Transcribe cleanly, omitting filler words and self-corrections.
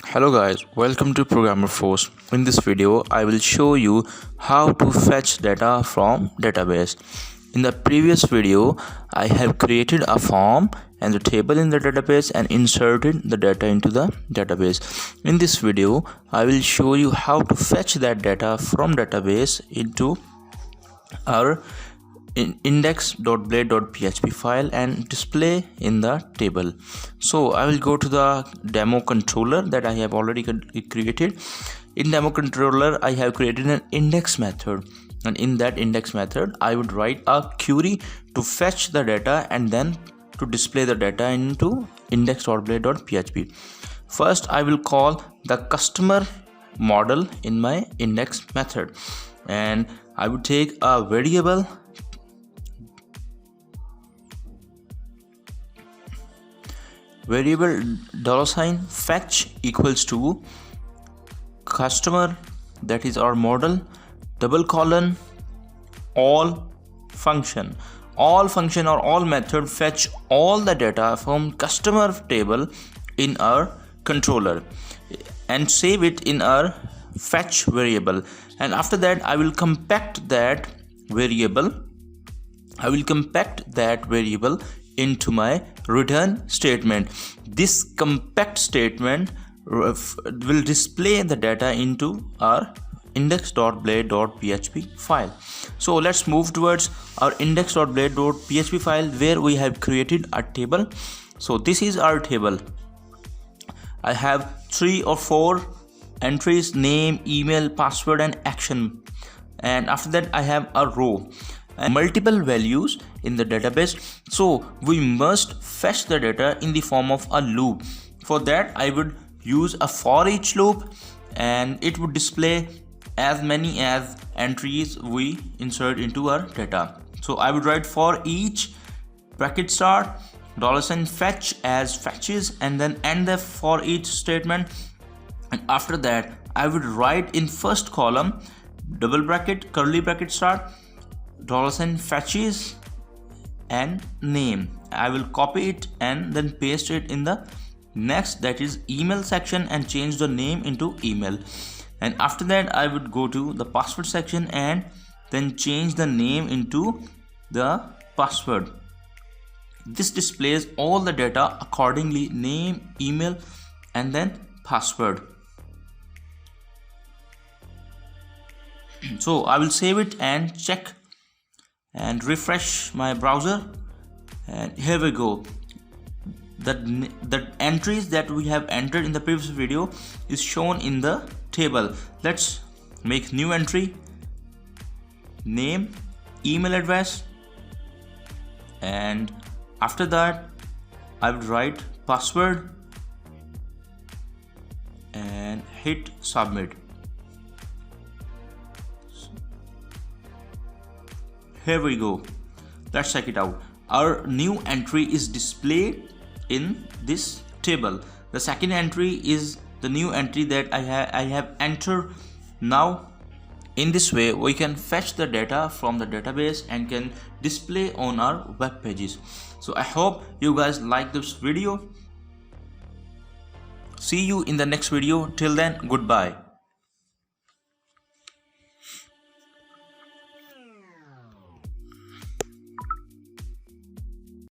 Hello guys, welcome to Programmer Force. In this video, I will show you how to fetch data from database. In the previous video, I have created a form and the table in the database and inserted the data into the database. In this video, I will show you how to fetch that data from database into our index.blade.php file and display in the table. So I will go to the demo controller that I have already created. In demo controller, I have created an index method, and in that index method I would write a query to fetch the data and then to display the data into index.blade.php. First, I will call the customer model in my index method, and I would take a variable $fetch equals to customer, that is our model, double colon, all function or all method fetch all the data from customer table in our controller and save it in our fetch variable. And after that, I will compact that variable into my return statement. This compact statement will display the data into our index.blade.php file. So let's move towards our index.blade.php file where we have created a table. So this is our table. I have 3 or 4 entries: name, email, password and action. And after that, I have a row and multiple values in the database, so we must fetch the data in the form of a loop. For that, I would use a for each loop, and it would display as many as entries we insert into our data. So I would write for each bracket start $fetch as fetches, and then end the for each statement. And after that, I would write in first column double bracket curly bracket start $fetches and name. I will copy it and then paste it in the next, that is email section, and change the name into email. And after that, I would go to the password section and then change the name into the password. This displays all the data accordingly: name, email and then password. So I will save it and check and refresh my browser, and here we go. The entries that we have entered in the previous video is shown in the table. Let's make new entry: name, email address, and after that I would write password and hit submit. Here we go. Let's check it out. Our new entry is displayed in this table. The second entry is the new entry that I have entered now. In this way, we can fetch the data from the database and can display on our web pages. So I hope you guys like this video. See you in the next video. Till then, goodbye.